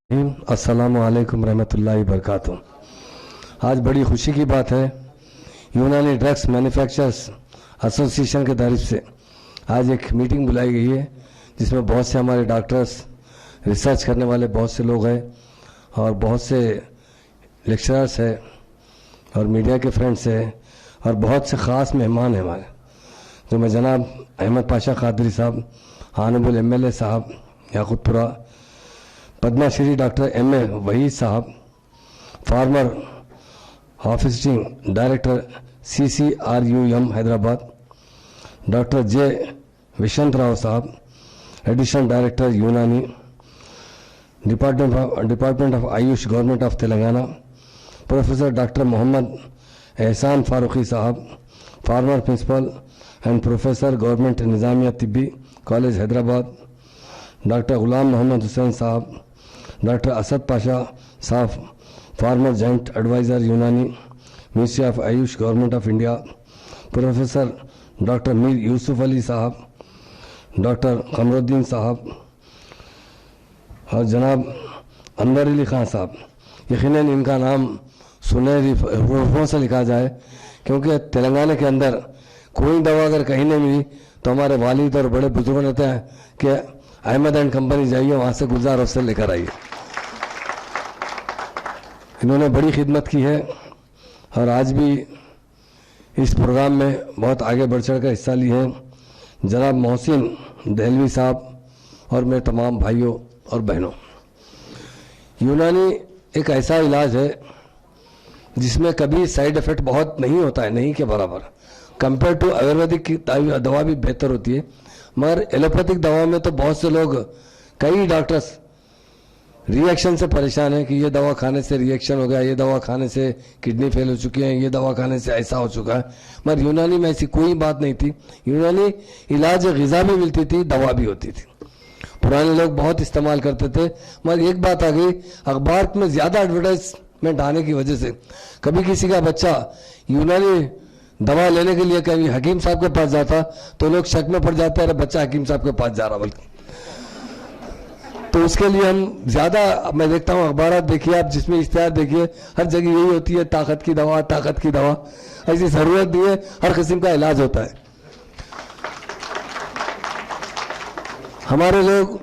अस्सलामु अलैकुम रहमतुल्लाहि बरकातुहू। आज बड़ी खुशी की बात है, यूनानी ड्रग्स मैन्युफैक्चरर्स एसोसिएशन के तरफ से आज एक मीटिंग बुलाई गई है, जिसमें बहुत से हमारे डॉक्टर्स, रिसर्च करने वाले बहुत से लोग हैं और बहुत से लेक्चरर्स हैं और मीडिया के फ्रेंड्स हैं और बहुत से ख़ास मेहमान हैं हमारे, जो मैं जनाब अहमद पाशा कादरी साहब, हानबुल MLA साहब याकूतपुरा, पद्माश्री डॉक्टर M.A. वहीद साहब, former officiating director CCRUM Hyderabad, doctor J. Vishant Rao साहब, additional director Unani, department of AYUSH, government of Telangana, professor doctor Mohammed Ehsan Farooqui साहब, former principal and professor, government Nizamia Tibbi college Hyderabad, doctor Ghulam Mohammed Hussain साहब, डॉक्टर असद पाशा साहब, former joint adviser Unani, ministry of AYUSH, government of India, professor doctor Mir Yusuf Ali साहब, doctor Kamruddin साहब और जनाब अनवर अली खान साहब। यकीनन इनका नाम सुनहरी हरूफों से लिखा जाए, क्योंकि तेलंगाना के अंदर कोई दवा अगर कहीं नहीं मिली तो हमारे वालिद और बड़े बुजुर्ग रहते हैं कि अहमद एंड कंपनी जाइए, वहाँ से गुलजार अफसर लेकर आइए। इन्होंने बड़ी खिदमत की है और आज भी इस प्रोग्राम में बहुत आगे बढ़ चढ़ कर हिस्सा ली है। जनाब मोहसिन दहलवी साहब और मेरे तमाम भाइयों और बहनों, यूनानी एक ऐसा इलाज है जिसमें कभी साइड इफ़ेक्ट बहुत नहीं होता है, नहीं के बराबर। कंपेयर टू आयुर्वेदिक की दवा भी बेहतर होती है, मगर एलोपैथिक दवा में तो बहुत से लोग, कई डॉक्टर्स रिएक्शन से परेशान हैं कि ये दवा खाने से रिएक्शन हो गया, ये दवा खाने से किडनी फेल हो चुकी है, ये दवा खाने से ऐसा हो चुका है। मगर यूनानी में ऐसी कोई बात नहीं थी। यूनानी इलाज ग़िज़ा भी मिलती थी, दवा भी होती थी। पुराने लोग बहुत इस्तेमाल करते थे, मगर एक बात आ गई, अखबार में ज़्यादा एडवर्टाइजमेंट आने की वजह से कभी किसी का बच्चा यूनानी दवा लेने के लिए कभी हकीम साहब के पास जाता तो लोग शक में पड़ जाते, अरे बच्चा हकीम साहब के पास जा रहा, बल्कि तो उसके लिए हम ज़्यादा, मैं देखता हूँ अखबार देखिए आप, जिसमें इश्तिहार देखिए, हर जगह यही होती है, ताकत की दवा, ताकत की दवा। ऐसी ज़रूरत नहीं है, हर किस्म का इलाज होता है। हमारे लोग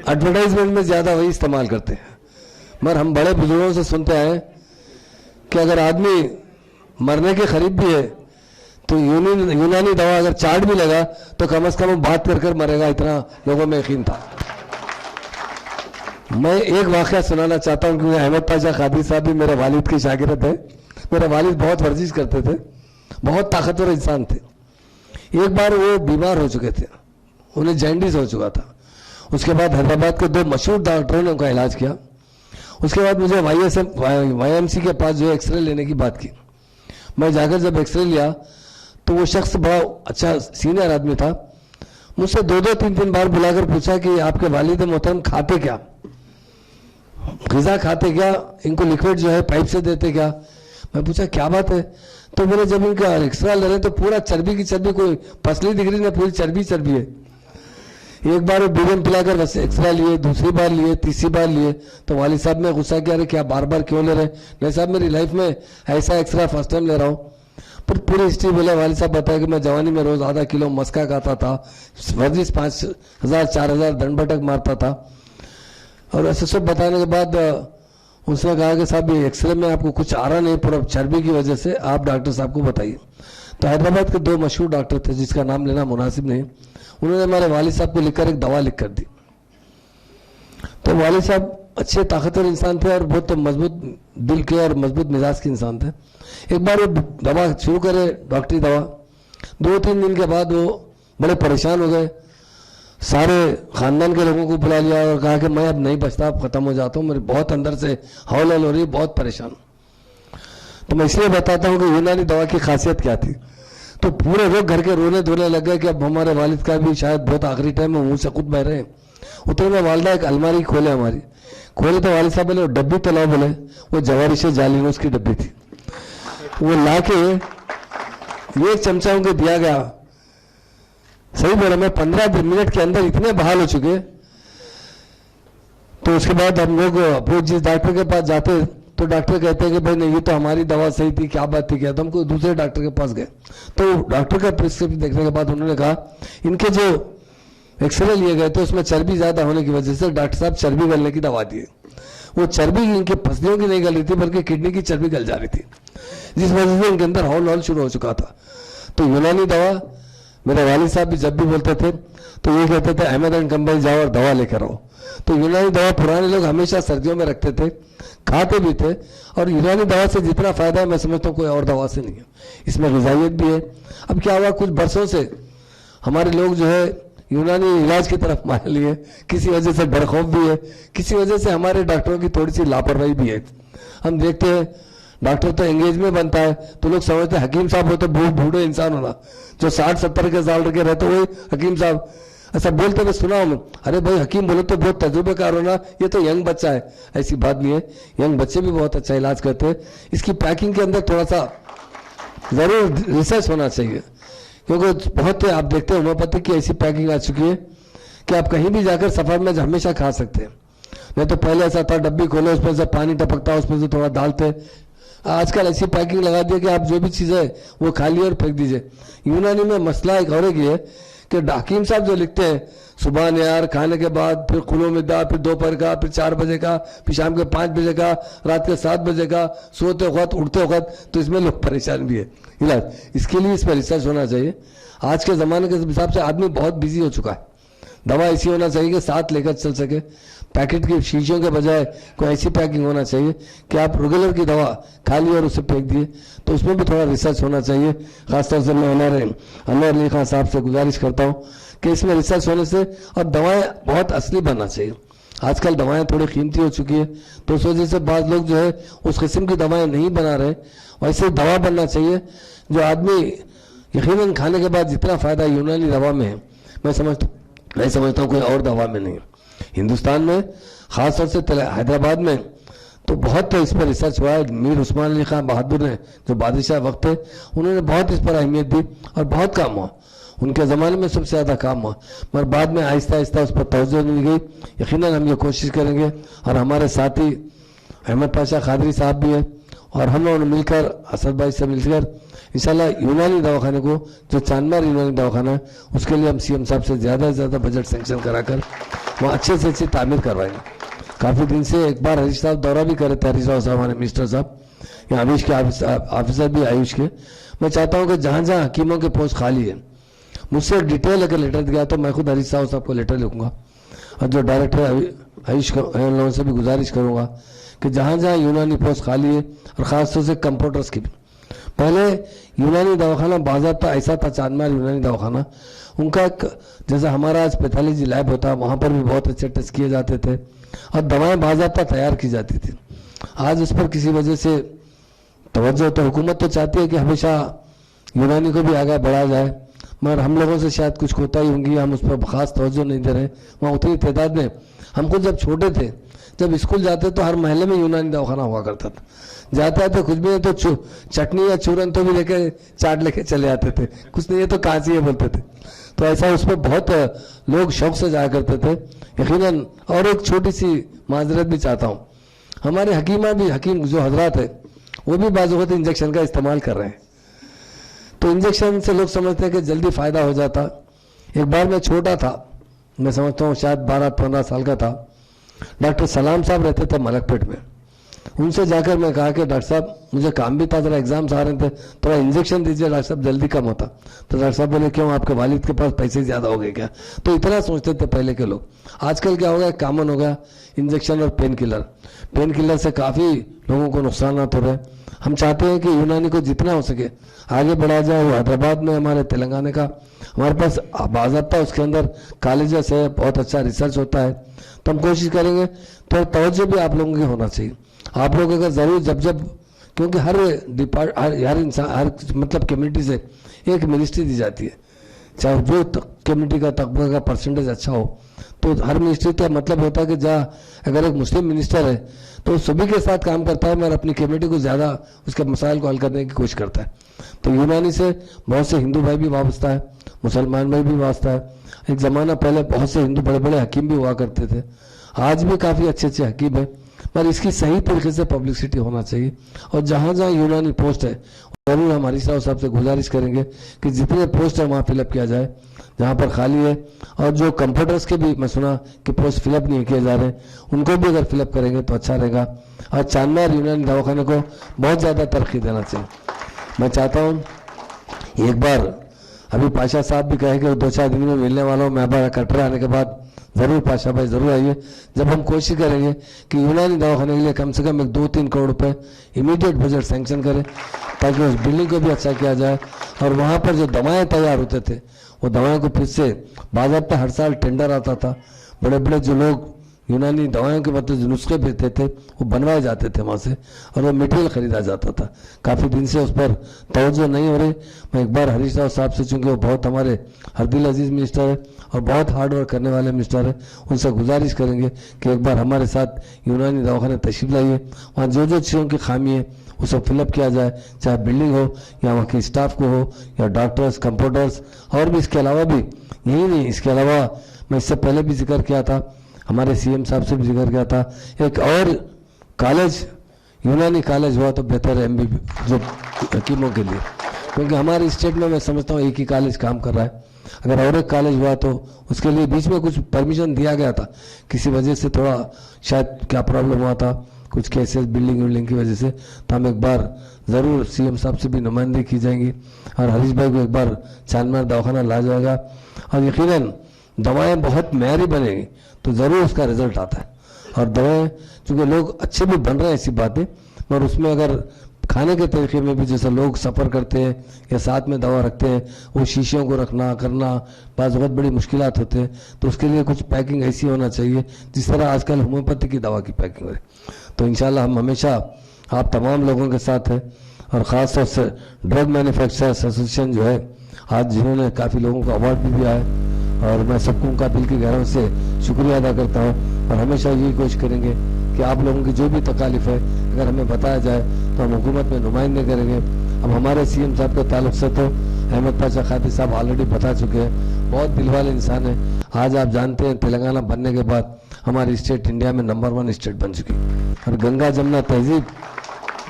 एडवर्टाइजमेंट में ज़्यादा वही इस्तेमाल करते हैं, मगर हम बड़े बुजुर्गों से सुनते हैं कि अगर आदमी मरने के करीब भी है तो यूनानी दवा अगर चार्ट भी लगा तो कम से कम बात कर कर मरेगा, इतना लोगों में यकीन था। मैं एक वाक़या सुनाना चाहता हूँ, क्योंकि अहमद पाशा कादरी साहब भी मेरे वालिद के शागिर्द थे। मेरे वालिद बहुत वर्जिश करते थे, बहुत ताकतवर इंसान थे। एक बार वो बीमार हो चुके थे, उन्हें जॉन्डिस हो चुका था। उसके बाद हैदराबाद के 2 मशहूर डॉक्टरों ने उनका इलाज किया। उसके बाद मुझे YMC के पास जो है एक्सरे लेने की बात की। मैं जाकर जब एक्सरे लिया तो वो शख्स बड़ा अच्छा सीनियर आदमी था, मुझसे 2-2, 3-3 बार बुलाकर पूछा कि आपके वालिद मोहतरम खाते क्या, ग़िज़ा खाते क्या, इनको लिक्विड जो है पाइप से देते क्या। मैं पूछा क्या बात है, तो मैंने जब इनका एक्सरा ले रहे तो पूरा चर्बी की चर्बी, कोई पसली दिख रही नहीं, पूरी चर्बी चर्बी है। एक बार वो बीरन पिलाकर बस एक्सरा लिए, दूसरी बार लिए, तीसरी बार लिए तो वालिद साहब ने गुस्सा किया, अरे क्या बार बार क्यों ले रहे? नहीं साहब, मेरी लाइफ में ऐसा एक्सरा फर्स्ट टाइम ले रहा हूँ। पर पूरी हिस्ट्री बोले वालिद साहब, बताया कि मैं जवानी में रोज़ आधा किलो मस्का खाता था, वर्जिश 5,000 4,000 दंड बैठक मारता था। और ऐसे सब बताने के बाद उसने कहा कि साहब ये एक्सरे में आपको कुछ आ रहा नहीं, पूरा चर्बी की वजह से, आप डॉक्टर साहब को बताइए। तो हैदराबाद के 2 मशहूर डॉक्टर थे, जिसका नाम लेना मुनासिब नहीं, उन्होंने हमारे वालिद साहब को लिखकर एक दवा लिख कर दी। तो वालिद साहब अच्छे ताकतवर इंसान थे और बहुत मजबूत दिल के और मजबूत मिजाज के इंसान थे। एक बार वो दवा शुरू करे, डॉक्टरी दवा, 2-3 दिन के बाद वो बड़े परेशान हो गए। सारे ख़ानदान के लोगों को बुला लिया और कहा कि मैं अब नहीं बचता, अब ख़त्म हो जाता हूँ, मेरी बहुत अंदर से हौल हो रही, बहुत परेशान। तो मैं इसलिए बताता हूँ कि यूनानी दवा की खासियत क्या थी। तो पूरे लोग घर के रोने धोने लग गए कि अब हमारे वालिद का भी शायद बहुत आखिरी टाइम में मुँह से खुद बह रहे हैं। उतने में वालदा एक अलमारी खोले, हमारी खोले तो वालिद साहब बोले डब्बी तो लाओ, बोले वो जवारी से जालीनोस की डब्बी थी। वो ला के 1 चमचा उनको दिया गया। सही बोला मैं, 15 मिनट के अंदर इतने बहाल हो चुके तो उसके बाद हम लोग वो जिस डॉक्टर के पास जाते तो डॉक्टर कहते हैं कि भाई नहीं, ये तो हमारी दवा सही थी, क्या बात थी क्या, तो हमको दूसरे डॉक्टर के पास गए। तो डॉक्टर का प्रिस्क्रिप्शन देखने के बाद उन्होंने कहा इनके जो एक्सरे लिए गए थे उसमें चर्बी ज्यादा होने की वजह से डॉक्टर साहब चर्बी गलने की दवा दिए। वो चर्बी इनके पसलियों की नहीं गल रही थी बल्कि किडनी की चर्बी गल जा रही थी, जिस वजह से इनके अंदर हॉल शुरू हो चुका था। तो यूनानी दवा, मेरे वालिद साहब भी जब भी बोलते थे तो ये कहते थे अहमद एंड कंपनी जाओ और दवा लेकर आओ। तो यूनानी दवा पुराने लोग हमेशा सर्दियों में रखते थे, खाते भी थे, और यूनानी दवा से जितना फायदा है मैं समझता हूँ कोई और दवा से नहीं है। इसमें ग़िज़ाइयत भी है। अब क्या हुआ, कुछ बरसों से हमारे लोग जो है यूनानी इलाज की तरफ मान लिए, किसी वजह से डर खौफ भी है, किसी वजह से हमारे डॉक्टरों की थोड़ी सी लापरवाही भी है। हम देखते हैं डॉक्टर तो एंगेज में बनता है तो लोग समझते हैं हकीम साहब हो तो बूढ़े इंसान होना, जो 60-70 के साल के रहते वही हकीम साहब, ऐसा बोलते हुए सुना हूं। अरे भाई हकीम बोले तो बहुत तजुर्बेकार होना, ये तो यंग बच्चा है। ऐसी बात नहीं है, यंग बच्चे भी बहुत अच्छा इलाज करते हैं। इसकी पैकिंग के अंदर थोड़ा सा जरूर रिसर्च होना चाहिए, क्योंकि बहुत आप देखते हैं होम्योपैथी की ऐसी पैकिंग आ चुकी है कि आप कहीं भी जाकर सफर में हमेशा खा सकते हैं। नहीं तो पहले ऐसा था डब्बी खोलो उसमें से पानी टपकता, उसमें से थोड़ा डालते। आजकल ऐसी पैकिंग लगा दी कि आप जो भी चीज़ है वो खा लिए और फेंक दीजिए। यूनानी में मसला एक और ये है कि हकीम साहब जो लिखते हैं सुबह नियार खाने के बाद, फिर कुलो मिदा, फिर दोपहर का, फिर 4 बजे का, फिर शाम के 5 बजे का, रात के 7 बजे का, सोते वक्त उठते वक्त, तो इसमें लोग परेशान भी है इलाज। इसके लिए इस पर रिसर्च होना चाहिए। आज के ज़माने के हिसाब से आदमी बहुत बिजी हो चुका है। दवा ऐसी होना चाहिए कि साथ लेकर चल सके, पैकेट की शीशियों के बजाय कोई ऐसी पैकिंग होना चाहिए कि आप रेगुलर की दवा खा ली और उसे फेंक दिए। तो उसमें भी थोड़ा रिसर्च होना चाहिए। खासतौर से मैं हमारे अनवर अली खान साहब से गुजारिश करता हूँ कि इसमें रिसर्च होने से, और दवाएं बहुत असली बनना चाहिए। आजकल दवाएं थोड़ी कीमती हो चुकी है, तो उस वजह से बाद लोग जो है उस किस्म की दवाएं नहीं बना रहे। वैसे दवा बनना चाहिए जो आदमी यकीनन खाने के बाद जितना फायदा यूनानी दवा में है, मैं समझता हूँ कोई और दवा में नहीं। हिंदुस्तान में खासतौर से हैदराबाद में तो बहुत इस पर रिसर्च हुआ है। मीर उस्मान अली खान बहादुर ने, जो बादशाह वक्त थे, उन्होंने बहुत इस पर अहमियत दी और बहुत काम हुआ। उनके ज़माने में सबसे ज़्यादा काम हुआ, मगर बाद में आहिस्ता आहिस्ता उस पर तवज्जो नहीं गई। यकीनन हम ये कोशिश करेंगे, और हमारे साथी अहमद पाशा खादरी साहब भी हैं, और हम लोगों ने मिलकर, असद भाई से मिलकर इंशाल्लाह यूनानी दवाखाने को, जो चांदमार यूनानी दवाखाना है, उसके लिए हम सीएम साहब से ज़्यादा से ज़्यादा बजट सेंक्शन कराकर वहाँ अच्छे से अच्छी तामीर करवाएंगे। काफ़ी दिन से एक बार हरीश साहब दौरा भी करे थे, हरीश राव साहब हमारे मिनिस्टर साहब, या आयुष के ऑफिसर भी आयुष के। मैं चाहता हूँ कि जहाँ जहाँ हकीमों के पोस्ट खाली है, मुझसे डिटेल अगर लेटर दिया तो मैं खुद हरीश साहब को लेटर लिखूंगा, और जो डायरेक्टर आयुष उन लोगों से भी गुजारिश करूँगा कि जहाँ जहाँ यूनानी पोस्ट खाली है, और ख़ासतौर से कंपाउंडर्स की भी। पहले यूनानी दवाखाना बाज़ाब्ता ऐसा था, चांदमार यूनानी दवाखाना, उनका जैसा हमारा आज पैथोलॉजी लैब होता है, वहाँ पर भी बहुत अच्छे टेस्ट किए जाते थे और दवाएं बाज़ाब्ता तैयार की जाती थी। आज उस पर किसी वजह से तवज्जो, तो हुकूमत तो चाहती है कि हमेशा यूनानी को भी आगे बढ़ाया जाए, मगर हम लोगों से शायद कुछ कोताही होंगी, हम उस पर खास तवज्जो नहीं दे रहे। वहाँ उतनी तादाद में, हमको जब छोटे थे, जब स्कूल जाते तो हर महल्ले में यूनानी दवाखाना हुआ करता था। जाता है तो कुछ भी नहीं तो चटनी या चूरन तो भी लेके चाट लेके चले आते थे, कुछ नहीं है तो कहाँ से ये बोलते थे। तो ऐसा उस पर बहुत लोग शौक से जाया करते थे यकीनन। और एक छोटी सी माजरत भी चाहता हूँ, हमारे हकीम जो हजरात है वो भी बाज़ वक़्त इंजेक्शन का इस्तेमाल कर रहे हैं। तो इंजेक्शन से लोग समझते हैं कि जल्दी फ़ायदा हो जाता। एक बार मैं छोटा था, मैं समझता हूँ शायद 12-15 साल का था, डॉक्टर सलाम साहब रहते थे मलकपेट में। उनसे जाकर मैं कहा कि डॉक्टर साहब मुझे काम भी था, ज़रा एग्ज़ाम्स आ रहे थे, थोड़ा इंजेक्शन दीजिए डॉक्टर साहब, जल्दी कम होता। तो डॉक्टर साहब बोले क्यों, आपके वालिद के पास पैसे ज़्यादा हो गए क्या? तो इतना सोचते थे पहले के लोग। आजकल क्या हो गया, कॉमन हो गया इंजेक्शन और पेन किलर से काफ़ी लोगों को नुकसान हो रहे। हम चाहते हैं कि यूनानी को जितना हो सके आगे बढ़ाया जाए। वो हैदराबाद में, हमारे तेलंगाना का, हमारे पास बाज़ाब्ता उसके अंदर कॉलेजेस है, बहुत अच्छा रिसर्च होता है। तो हम कोशिश करेंगे, तो तवज्जो भी आप लोगों की होना चाहिए। आप लोग अगर ज़रूर जब क्योंकि हर इंसान, हर मतलब कम्युनिटी से एक मिनिस्ट्री दी जाती है, चाहे जो कम्युनिटी का तबका का परसेंटेज अच्छा हो, तो हर मिनिस्ट्री का मतलब होता है कि जहाँ अगर एक मुस्लिम मिनिस्टर है तो सभी के साथ काम करता है, मगर अपनी कम्युनिटी को ज़्यादा उसके मसाइल को हल करने की कोशिश करता है। तो यूनानी से बहुत से हिंदू भाई भी वाबस्ता है, मुसलमान भाई भी वाबस्ता है। एक ज़माना पहले बहुत से हिंदू बड़े बड़े हकीम भी हुआ करते थे, आज भी काफ़ी अच्छे अच्छे हकीम हैं, पर इसकी सही तरीके से पब्लिसिटी होना चाहिए। और जहाँ जहाँ यूनानी पोस्ट है जरूर हम हरीश राव साहब से गुजारिश करेंगे कि जितने पोस्ट है वहाँ फिलअप किया जाए जहाँ पर खाली है। और जो कंप्यूटर्स के भी मैं सुना कि पोस्ट फिलअप नहीं किए जा रहे, उनको भी अगर फिलअप करेंगे तो अच्छा रहेगा। और चांदमार यूनानी दवाखाने को बहुत ज़्यादा तरक्की देना चाहिए। मैं चाहता हूँ एक बार अभी पाशा साहब भी कहेंगे 2-4 दिन में मिलने वाला हूँ मैं, बार कटरा आने के बाद ज़रूर पाशा भाई ज़रूर आइए। जब हम कोशिश करेंगे कि यूनानी दवाखाने के लिए कम से कम 1-2-3 करोड़ रुपए इमीडिएट बजट सैंक्शन करें ताकि उस बिल्डिंग को भी अच्छा किया जाए। और वहाँ पर जो दवाएं तैयार होते थे वो दवाओं को फिर से बाज़ाब्ता हर साल टेंडर आता था, बड़े बड़े जो लोग यूनानी दवाओं के मतलब जो नुस्खे बेचते थे वो बनवाए जाते थे वहाँ से और वो मटेरियल खरीदा जाता था। काफ़ी दिन से उस पर तवज्जो नहीं हो रही। मैं एक बार हरीश राव साहब से, चूँकि वो बहुत हमारे हरदिल अजीज़ मिनिस्टर है और बहुत हार्ड वर्क करने वाले मिनिस्टर है, उनसे गुजारिश करेंगे कि एक बार हमारे साथ यूनानी दवाखाने तशरीफ लाइए, वहाँ जो जो चीज़ों की खामी है वो सब फिलअप किया जाए, चाहे बिल्डिंग हो या वहाँ के स्टाफ को हो या डॉक्टर्स, कंपाउंडर्स और भी। इसके अलावा भी यही नहीं, इसके अलावा मैं इससे पहले भी जिक्र किया था, हमारे सीएम साहब से भी जिक्र किया था, एक और कॉलेज यूनानी कॉलेज हुआ तो बेहतर है एमबी जो हकीमों के लिए, क्योंकि हमारे स्टेट में मैं समझता हूँ एक ही कॉलेज काम कर रहा है। अगर और एक कॉलेज हुआ तो उसके लिए बीच में कुछ परमिशन दिया गया था, किसी वजह से थोड़ा शायद क्या प्रॉब्लम हुआ था, कुछ केसेस बिल्डिंग की वजह से। तो हम एक बार ज़रूर सीएम साहब से भी नुमाइंदगी की जाएंगी और हरीश भाई को एक बार चांदमार दवाखाना ला जाएगा और यकीनन दवाएं बहुत मेयारी बनेगी तो ज़रूर उसका रिजल्ट आता है। और दवाएं चूँकि लोग अच्छे भी बन रहे हैं ऐसी बातें, मगर उसमें अगर खाने के तरीके में भी जैसे लोग सफ़र करते हैं या साथ में दवा रखते हैं, वो शीशियों को रखना करना बाज़ बहुत बड़ी मुश्किलात होते हैं, तो उसके लिए कुछ पैकिंग ऐसी होना चाहिए जिस तरह आजकल होम्योपैथी की दवा की पैकिंग है। तो इंशाल्लाह हम हमेशा आप तमाम लोगों के साथ हैं और ख़ास तौर से ड्रग मैन्युफैक्चरर्स एसोसिएशन जो है आज जिन्होंने काफ़ी लोगों को अवार्ड भी दिया है, और मैं सबको उनका दिल की गहराई से शुक्रिया अदा करता हूँ। और हमेशा यही कोशिश करेंगे कि आप लोगों की जो भी तकालीफ है अगर हमें बताया जाए तो हम हुकूमत में नुमाइंदे करेंगे। अब हमारे सीएम साहब के ताल्लुक से तो अहमद पाशा खादी साहब ऑलरेडी बता चुके हैं, बहुत दिल वाले इंसान है। आज आप जानते हैं तेलंगाना बनने के बाद हमारी स्टेट इंडिया में नंबर 1 स्टेट बन चुकी और गंगा जमुना तहजीब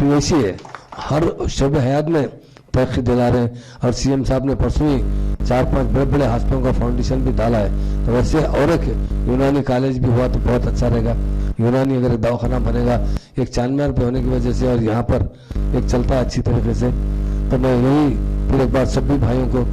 भी ऐसी है, हर शोबे हयात में तरक्की दिला रहे हैं। और सीएम साहब ने परसों ही 4-5 बड़े बड़े हॉस्पिटलों का फाउंडेशन भी डाला है। तो वैसे और एक यूनानी कॉलेज भी हुआ तो बहुत अच्छा रहेगा। यूनानी अगर दवाखाना बनेगा एक चांदमार पे होने की वजह से और यहाँ पर एक चलता है अच्छी तरीके से, तो मैं यही फिर एक बार सभी भाइयों को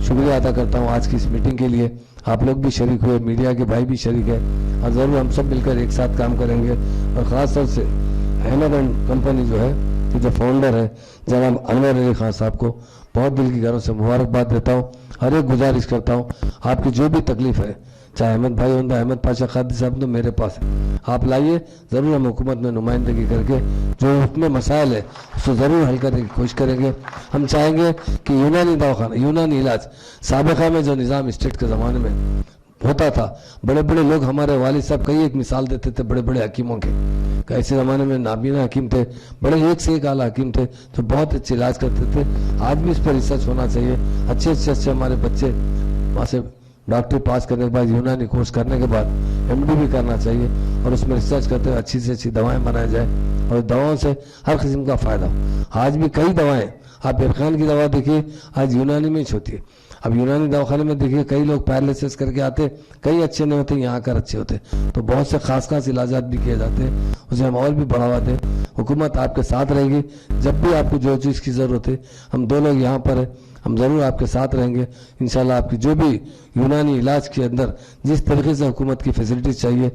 शुक्रिया अदा करता हूँ आज की इस मीटिंग के लिए। आप लोग भी शरीक हुए, मीडिया के भाई भी शरीक है और ज़रूर हम सब मिलकर एक साथ काम करेंगे। और ख़ास तौर से अहमद एंड कंपनी जो है कि जो फाउंडर है जनाब अनवर अली खान साहब को बहुत दिल की गहराई से मुबारकबाद देता हूँ। हर एक गुजारिश करता हूँ आपकी जो भी तकलीफ है, चाहे अहमद भाई होंगे अहमद पाशा खादी साहब तो मेरे पास है, आप लाइए, ज़रूर हम हुकूमत में नुमाइंदगी करके जो उसमें मसाइल है उसको ज़रूर हल करने की कोशिश करेंगे। हम चाहेंगे कि यूनानी दवाखाना, यूनानी इलाज साबिक़ा में जो निज़ाम स्टेट के ज़माने में होता था, बड़े बड़े लोग हमारे वालिद साहब कई एक मिसाल देते थे बड़े बड़े हकीमों के, ऐसे ज़माने में नाबीना हकीम थे, बड़े एक से एक आला हकीम थे जो बहुत अच्छे इलाज करते थे। आज भी इस पर रिसर्च होना चाहिए। अच्छे हमारे बच्चे वहाँ से डॉक्टरी पास करने के बाद यूनानी कोर्स करने के बाद एमडी भी करना चाहिए और उसमें रिसर्च करते हुए अच्छी से अच्छी दवाएं बनाई जाए और दवाओं से हर किस्म का फ़ायदा हो। आज भी कई दवाएं, आप इरफान की दवा देखिए आज यूनानी में ही होती है। अब यूनानी दवाखाने में देखिए कई लोग पैरालिसिस करके आते, कई अच्छे नहीं होते, यहाँ आकर अच्छे होते, तो बहुत से खास इलाजात भी किए जाते हैं, उसे हम और भी बढ़ावा दें। हुकूमत आपके साथ रहेगी, जब भी आपको जो चीज़ की ज़रूरत है, हम दो लोग यहाँ पर हैं, हम ज़रूर आपके साथ रहेंगे इंशाल्लाह। आपकी जो भी यूनानी इलाज के अंदर जिस तरीके से हुकूमत की फैसिलिटीज़ चाहिए,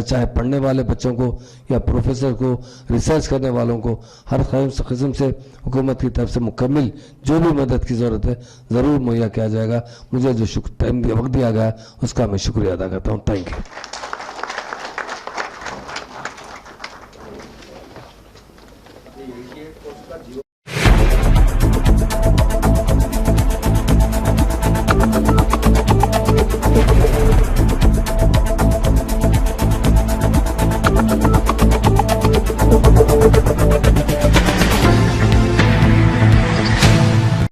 चाहे पढ़ने वाले बच्चों को या प्रोफेसर को, रिसर्च करने वालों को, हर किस्म से हुकूमत की तरफ से मुकम्मल जो भी मदद की ज़रूरत है ज़रूर मुहैया किया जाएगा। मुझे जो टाइम वक्त दिया गया उसका मैं शुक्रिया अदा करता हूँ। Thank you.